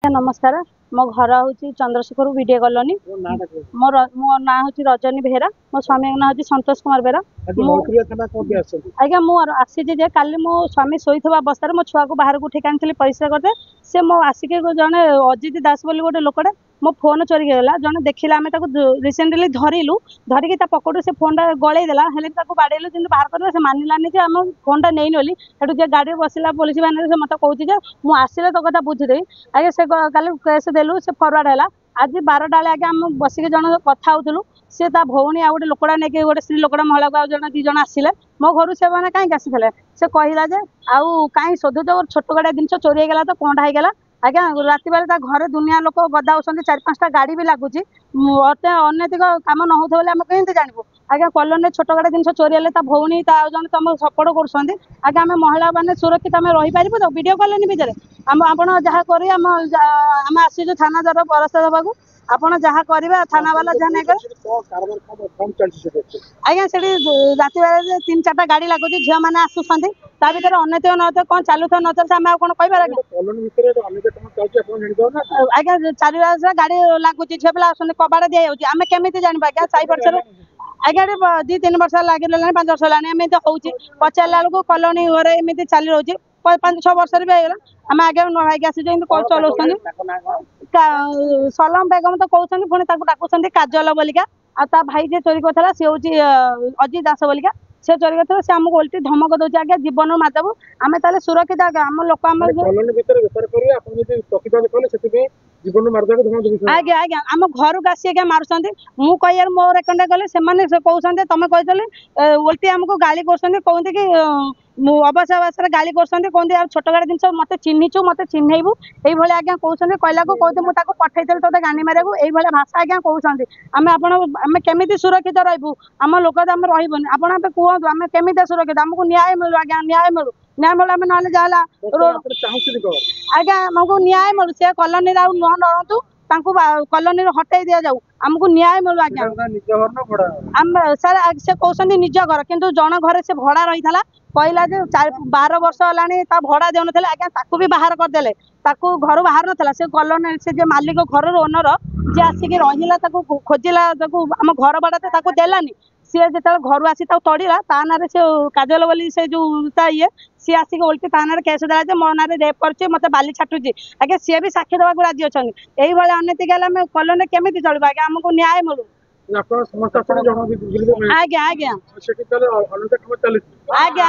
आज्ञा नमस्कार मो घर हूँ चंद्रशेखर वीडियो कॉलोनी मो ना हूँ रजनी बेहरा मो स्वामी ना हूँ संतोष कुमार बेहरा आज्ञा मुझे जे काली मो स्वामी शोई अवस्था मो छुआ को बाहर को उठे आनी परिश्रा करते से मो आसिक जड़े अजित दास बोली गोटे लोकटे मो फोन चोरी गला जड़े देखला आम रिसेंटली धरिलु धरिकी पकड़ू से फोन टा गलैदेला बाड़ेलु जमी बाहर कर से मानिलानी आम फोन टा नहीं नली से गाड़ी बसला पुलिस मैंने से मत कहूँ मुझे आसिले तो कथा बुझीदेवी आगे से कल केस देलु से फरवर्ड है आज 12टा आगे आम बसिक जन कथा होलु सी भौणी आ गए लोकड़ा नहीं गोटे स्त्री लोकड़ा महिला को जन दी जन आसिले मो घर से कहीं आसी से कहला जे आउ कहीं शोधुच छोट गाड़िया जिन चोरी होगा तो कौन होगा आज्ञा राति बेले घरे दुनिया लोक गदा 4-5टा गाड़ी भी लगुच अनैतिक कम न हो कमी जानबू आज्ञा कॉलोनी छोट गाड़ी जिन चोरी है भौणी जन तुम सपोर्ट कर आज्ञा आम महिला मैंने सुरक्षित आम रहीपर तो वीडियो कॉलोनी भितर आप जहाँ कर आम आसीचु थाना द्वारा परस्ता देवाक आपड़ जहाँ करेंगे थाना वाला जहाँ नहीं आज्ञा से रात बेले 3-4टा गाड़ी लगुच झील मैंने आसुँच ता भर अनैतिक नैतिक कौन चलु न चलते आम कौन कह आज्ञा 4 गाड़ी लगुच झील पिला कबाड़ दि जाऊँगी आम केमी जानवा आज्ञा साई पड़ोस आज्ञा 2-3 वर्ष लगे 5 वर्ष है हूँ पचारा बेलू कॉलोनी घरे एमती चली रोचे 5-6 वर्ष भी होगा आम आगे नहाई आसी चलाऊँ सलम बेगम तो कहते पुणी डाकुं काजल बोलिका आ भाई जे चोरी करता सी हूँ अजित दास बोलिका से चोरी करता से आमको ओल्टी धमक दौर आगे जीवन माधव आम ताले सुरक्षित आगे आम लोक आज्ञा आज्ञा आम घर को आसी आज्ञा मारुंट मु कह मो रेकंडा गले से कहते तुम कही ओल्टी आमको गाली कहते कि अवश्य गाली कहते यार छोट गाड़ी जिन मत चिन्हीचु मत चिन्हबू ये आज्ञा कहते कहला कहते मुझे पठे ते गानी मारे ये भाषा आज्ञा कहते आम आम केमी सुरक्षित रही आम लोक तो आम रही आप कहतु आम केमी सुरक्षित आमको न्याय मिलू आज्ञा न्याय मिलू आम ना जाला आज्ञा आमको न्याय मिलू से कॉलोनी न डरतु कॉलोनी हटाई दि जाऊ आमको न्याय मिलू आज्ञा आम सर से कहते निज घर किंतु जन घर से भड़ा रही कहला 12 वर्ष है भड़ा देन आज्ञा ताकू भी बाहर करदे घर बाहर नाला से कॉलोनी से मालिक घर ओनर जी आसिक रहा खोजिला आम घर बाड़ा देलानी सी जो घर आसी तड़िला ता ना से काजल बोली से जो ये सी आसिक ओल्टी ता ना केस देला मो ना रेप कर मत बाली छाटुची आगे सी भी साक्षी देवाक राजी अच्छा यही अनैतिक आम कॉलोनी केमी चलू आगे आमको न्याय मिलू आज्ञा आज्ञा आज्ञा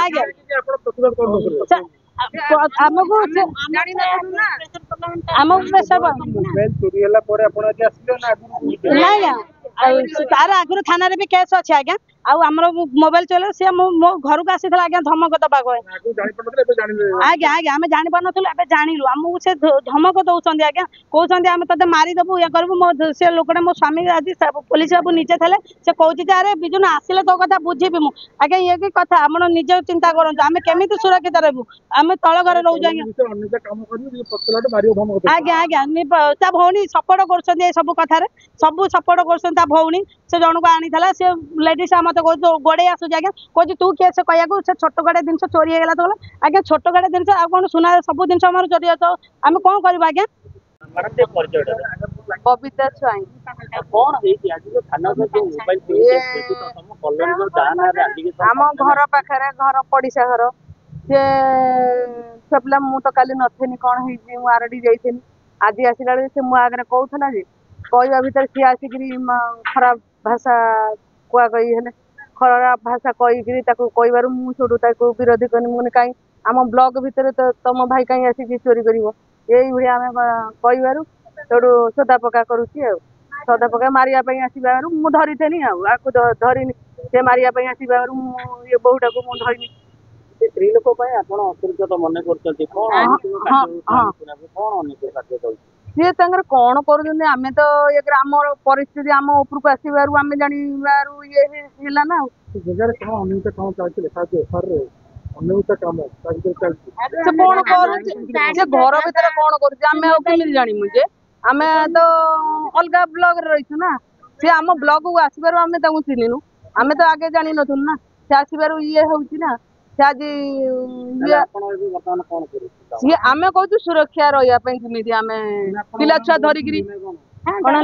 आज्ञा तार आगुरी थाना भी केस अच्छे आज्ञा आमर मोबाइल चल सी मो घर को आसी आज्ञा धमक दबा आज्ञा आज्ञा आम जानी पार नुँ जानलु आमको से धमक दौरान आज्ञा कहते आम ते मारिदेबू ये करू से लोकटा मो स्वामी आज पुलिस बाबू निजे थे से कहते अरे बिजुन आसिले तो कथा बुझीबी मु आज्ञा ये कि कथा आप निज चिंता करूँ आम केमी सुरक्षित रहू आम तल घर रोज आज्ञा आज्ञा भौणी सपोर्ट कर सब कथार सब सपोर्ट कर भौणी से जन को आनी सी लेडीज मत कह गोड़े आसूँ आज्ञा कह तू किए से कह छोट गाड़ी जिन चोरी होगा तो आज्ञा छोट गाड़ी जिन आ कौन सुना सब जिन चोरी हो आम कौन कर आज्ञा बबीता स्वाई आम घर पाखे घर पड़िशा घर सी छुआ मु तो काली नथेनी कौन हो आरडी जाइनी आज आसला से मो आगे कहला कहवा भर सी आसिक खराब भाषा कुआ कही खराब भाषा कहीकि कहबार मुझे विरोधी करनी मुझे कहीं आम ब्लॉक भितर तो तुम भाई कहीं आसिक चोरी कर यही आम कहबार सेठू सदा पका करुच्ची सदा पका मारिया आसबार मुझे धरीथेनी आपको धरनी से मारिया आसबार ये बहुटा को मुझे धरनी स्त्री लोक असुरक्षित मन सी कौन कर आम तो ये आम परिस्थिति आम उपरको आसबार आम जानवर ये है ना घर भीतर कौन कर जानमु जे आम तो अलग ब्लॉक रही ना सी आम ब्लॉक को आसबार आम चिन्हनु आम तो आगे जानी नु ना से आसबार ये हूँ ना से आज सी आमे कहू सुरक्षा रहा केमी आम पिला छुआ धरिकी कौन है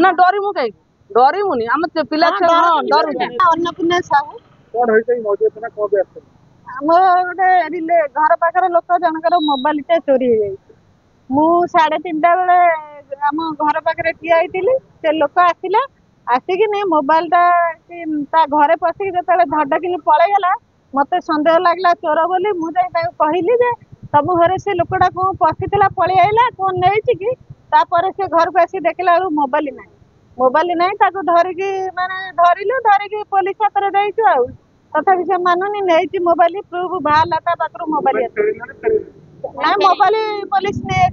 ना डरमु कहीं डरमुनि आम पिला छुआ डर अन्नपूर्णा साहू कौन होइছে मौजे तना को भी आछन आम गोटे घर पाखर लोक जनकर मोबाइल टा चोरी हो जाए मु 3:30 बेले आम घर पाखे ठिया से लोक आसला आसिक मोबाइल ता घरे पशिक जो धडकिनी पलैगला मत सन्देह लगला चोर बोली मुझे कहली जे तम घरे से लोकटा कौन पशिला पलि आईला कौन नहीं कि तापर से घर को आसी देखला मोबाइल ना धरिकी माने धरिलु धरिकी पुलिस हाथ में देचु आ तथापि से मानुनी नहीं मोबाइल प्रूफ बाहर मोबाइल ना मोबाइल पुलिस नहीं